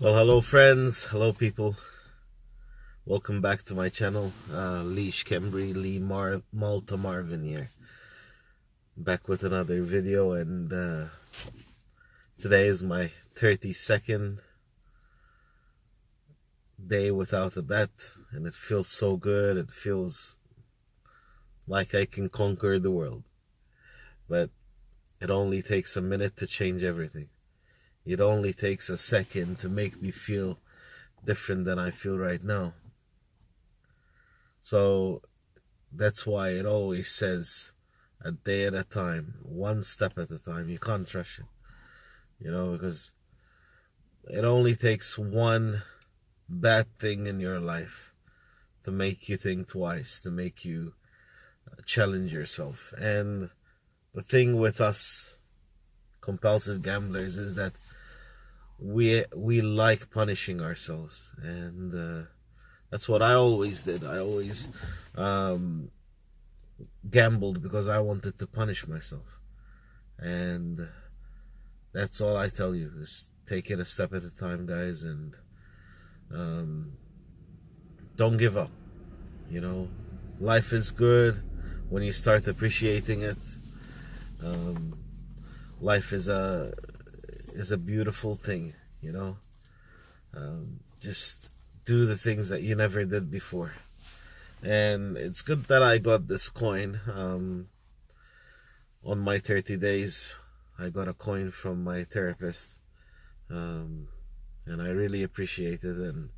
Well, hello friends, hello people. Welcome back to my channel. Leash Kembry Lee Malta Marvin here. Back with another video, and today is my 32nd day without a bet, and it feels so good. It feels like I can conquer the world. But it only takes a minute to change everything. It only takes a second to make me feel different than I feel right now. So that's why it always says a day at a time, one step at a time. You can't rush it, because it only takes one bad thing in your life to make you think twice, to make you challenge yourself. And the thing with us compulsive gamblers is that we like punishing ourselves, and that's what I always did. I always gambled because I wanted to punish myself. And that's all I tell you, is take it a step at a time, guys, and don't give up. Life is good when you start appreciating it. Life is a beautiful thing. Just do the things that you never did before. And it's good that I got this coin. On my 30 days, I got a coin from my therapist, and I really appreciate it. And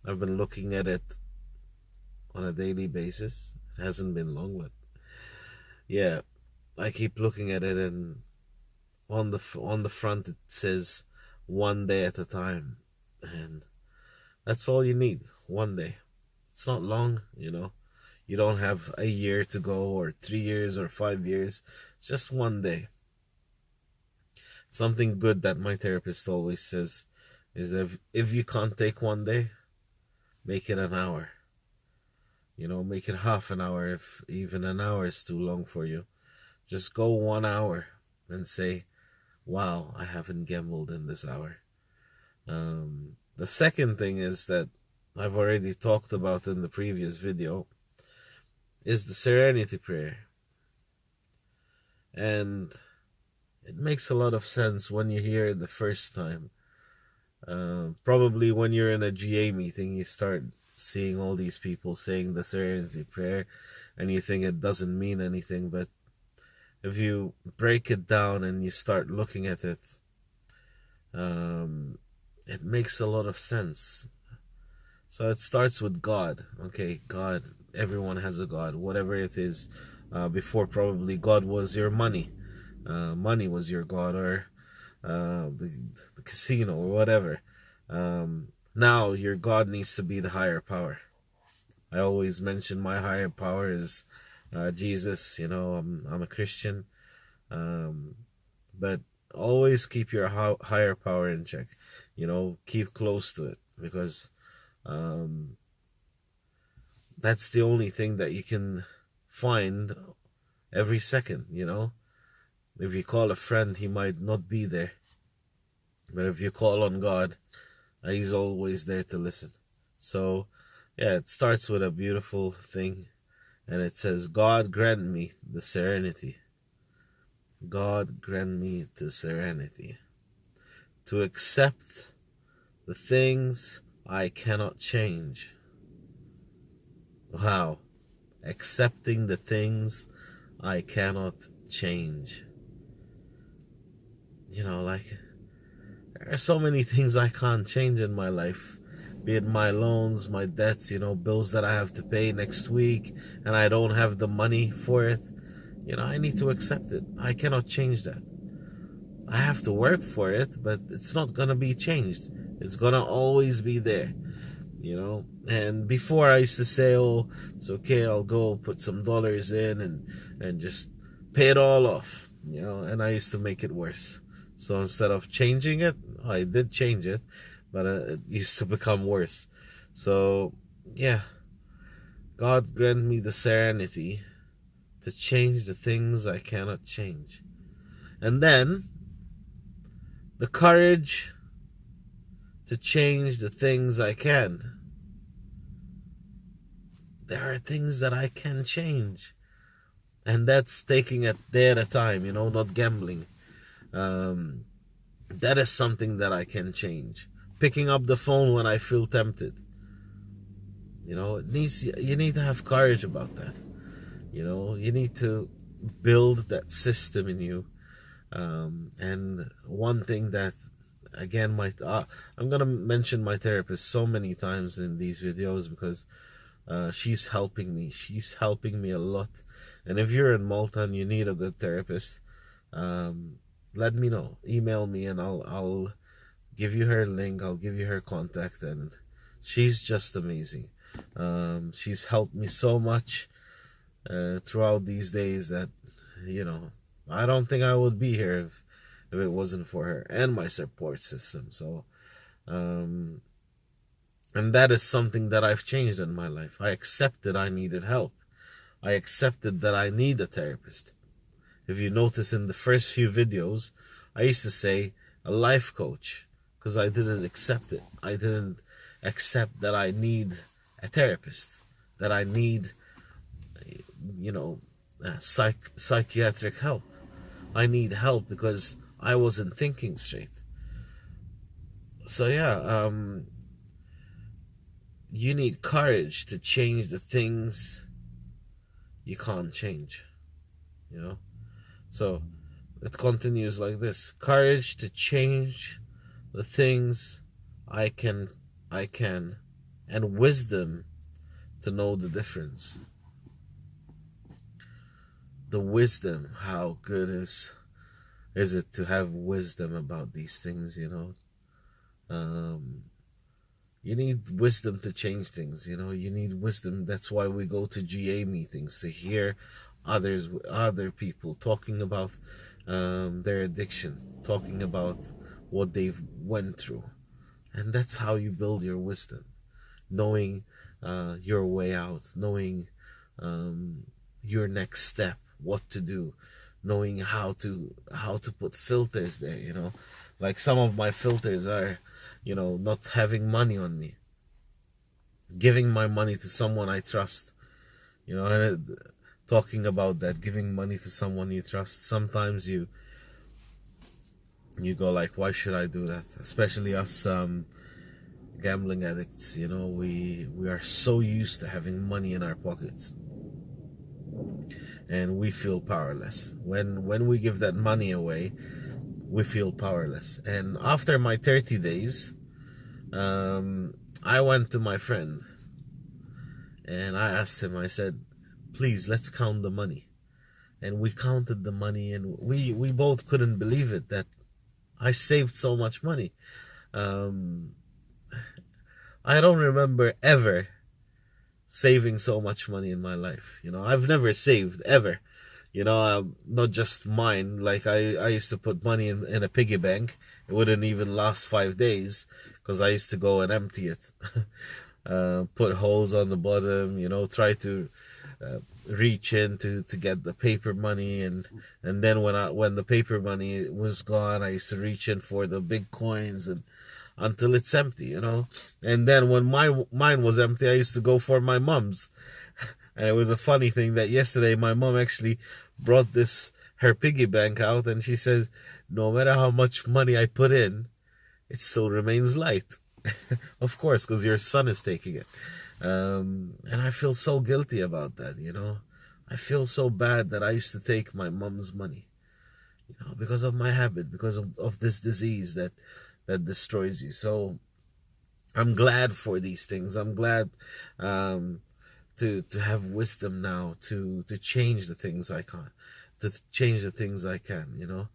I've been looking at it on a daily basis. It hasn't been long, but yeah, I keep looking at it, and on the front it says one day at a time, and that's all you need. One day. It's not long. You don't have a year to go, or 3 years, or 5 years. It's just one day. Something good that my therapist always says is that if you can't take one day, make it an hour. Make it half an hour. If even an hour is too long for you, just go 1 hour and say, wow, I haven't gambled in this hour. The second thing is that I've already talked about in the previous video, is the serenity prayer. And it makes a lot of sense when you hear it the first time. Probably when you're in a GA meeting, you start seeing all these people saying the serenity prayer, and you think it doesn't mean anything. But if you break it down and you start looking at it, it makes a lot of sense. So it starts with God. Okay, God. Everyone has a God, whatever it is. Before, probably God was your money. Money was your God, or the casino, or whatever. Now your God needs to be the higher power. I always mention my higher power is Jesus. I'm a Christian, but always keep your higher power in check. Keep close to it, because that's the only thing that you can find every second. If you call a friend, he might not be there, but if you call on God, he's always there to listen. So yeah, it starts with a beautiful thing, and it says, God grant me the serenity. God grant me the serenity to accept the things I cannot change. Wow. Accepting the things I cannot change. There are so many things I can't change in my life. Be it my loans, my debts, bills that I have to pay next week, and I don't have the money for it. I need to accept it. I cannot change that. I have to work for it, but it's not gonna be changed. It's gonna always be there. And before I used to say, oh, it's okay, I'll go put some dollars in and just pay it all off, and I used to make it worse. So instead of changing it, I did change it, but it used to become worse. So yeah, God grant me the serenity to change the things I cannot change, and then the courage to change the things I can. There are things that I can change. And that's taking a day at a time, not gambling. That is something that I can change. Picking up the phone when I feel tempted. You need to have courage about that. You need to build that system in you. And one thing that, again, I'm gonna mention my therapist so many times in these videos because she's helping me. She's helping me a lot. And if you're in Malta and you need a good therapist, let me know. Email me and I'll give you her link. I'll give you her contact, and she's just amazing. She's helped me so much throughout these days that I don't think I would be here if it wasn't for her and my support system. So and that is something that I've changed in my life. I accepted I needed help. I accepted that I need a therapist. If you notice in the first few videos, I used to say a life coach because I didn't accept it. I didn't accept that I need a therapist, that I need, psychiatric help. I need help because I wasn't thinking straight. So yeah, you need courage to change the things you can't change. So it continues like this: courage to change the things I can, and wisdom to know the difference. The wisdom, how good is it to have wisdom about these things? You need wisdom to change things. You need wisdom. That's why we go to GA meetings, to hear other people talking about their addiction, talking about what they've went through. And that's how you build your wisdom, knowing your way out, knowing your next step, what to do, knowing how to put filters there. Like some of my filters are not having money on me, giving my money to someone I trust, and talking about that, giving money to someone you trust. Sometimes you go like, why should I do that? Especially us gambling addicts. We are so used to having money in our pockets, and we feel powerless when we give that money away. We feel powerless. And after my 30 days, I went to my friend and I asked him, I said, please, let's count the money. And we counted the money, and we both couldn't believe it, that I saved so much money. I don't remember ever saving so much money in my life. I've never saved ever. Not just mine. Like I used to put money in a piggy bank. It wouldn't even last 5 days because I used to go and empty it. Put holes on the bottom, try to reach in to get the paper money, and then when the paper money was gone, I used to reach in for the big coins and until it's empty, And then when mine was empty, I used to go for my mom's. And it was a funny thing that yesterday my mom actually brought her piggy bank out, and she says, no matter how much money I put in, it still remains light. Of course, because your son is taking it. And I feel so guilty about that, I feel so bad that I used to take my mom's money, because of my habit, because of this disease that destroys you. So I'm glad for these things. I'm glad to have wisdom now to change the things I can't, to change the things I can.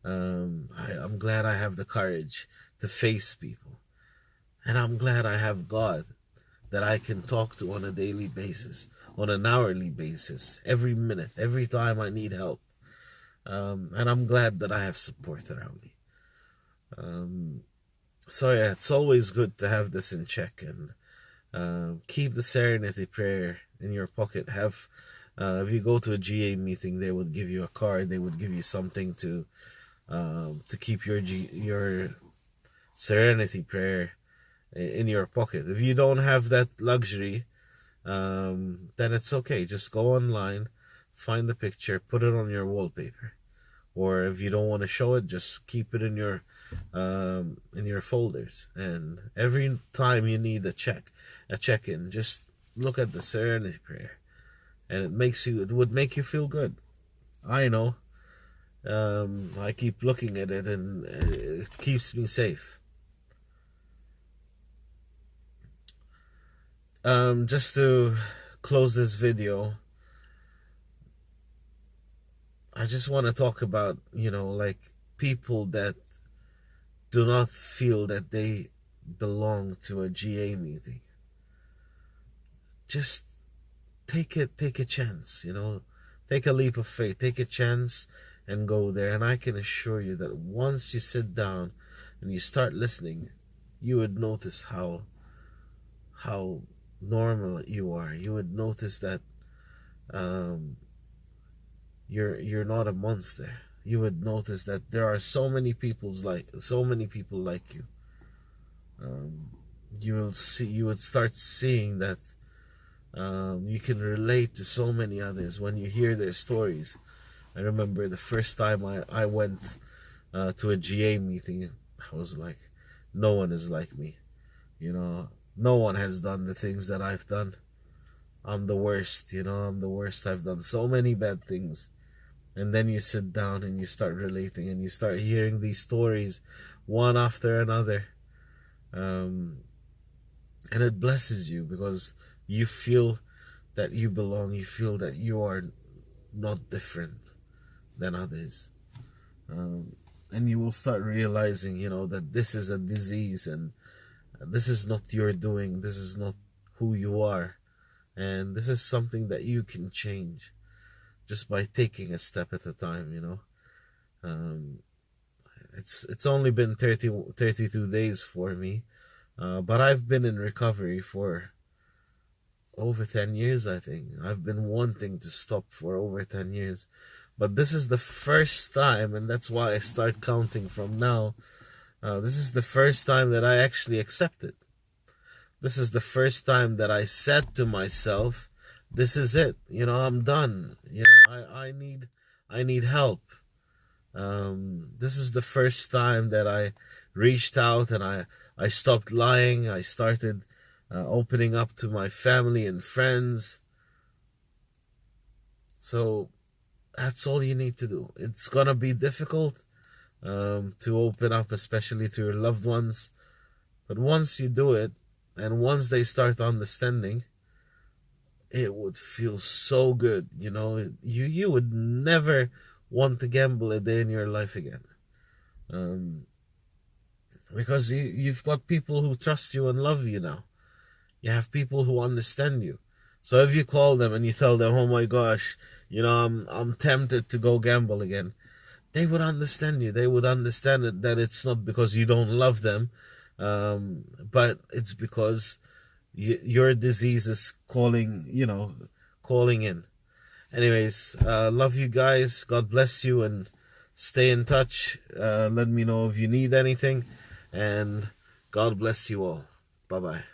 I'm glad I have the courage to face people, and I'm glad I have God that I can talk to on a daily basis, on an hourly basis, every minute, every time I need help. And I'm glad that I have support around me. So yeah, it's always good to have this in check, and keep the serenity prayer in your pocket. Have if you go to a GA meeting, they would give you a card. They would give you something to keep your serenity prayer in your pocket. If you don't have that luxury, then it's okay. Just go online, find the picture, put it on your wallpaper. Or if you don't want to show it, just keep it in your folders. And every time you need a check-in, just look at the serenity prayer, and it would make you feel good. I know. I keep looking at it, and it keeps me safe. Just to close this video, I just want to talk about, like people that do not feel that they belong to a GA meeting. Just take a chance, take a leap of faith, take a chance and go there. And I can assure you that once you sit down and you start listening, you would notice how normal you are. You would notice that you're not a monster. You would notice that there are so many people like you. You would start seeing that you can relate to so many others when you hear their stories. I remember the first time I went to a GA meeting, I was like, no one is like me. No one has done the things that I've done. I'm the worst, I'm the worst. I've done so many bad things. And then you sit down and you start relating and you start hearing these stories one after another. And it blesses you because you feel that you belong. You feel that you are not different than others. And you will start realizing, that this is a disease and this is not your doing. This is not who you are. And this is something that you can change just by taking a step at a time, It's only been 32 days for me. But I've been in recovery for over 10 years, I think. I've been wanting to stop for over 10 years. But this is the first time, and that's why I start counting from now. This is the first time that I actually accept it. This is the first time that I said to myself, this is it. I'm done. I need help. This is the first time that I reached out and I stopped lying. I started opening up to my family and friends. So that's all you need to do. It's gonna be difficult to open up, especially to your loved ones. But once you do it, and once they start understanding, it would feel so good. You would never want to gamble a day in your life again. Because you've got people who trust you and love you now. You have people who understand you. So if you call them and you tell them, oh my gosh, I'm tempted to go gamble again, they would understand you. They would understand that it's not because you don't love them, but it's because your disease is calling in. Anyways, love you guys. God bless you, and stay in touch. Let me know if you need anything, and God bless you all. Bye-bye.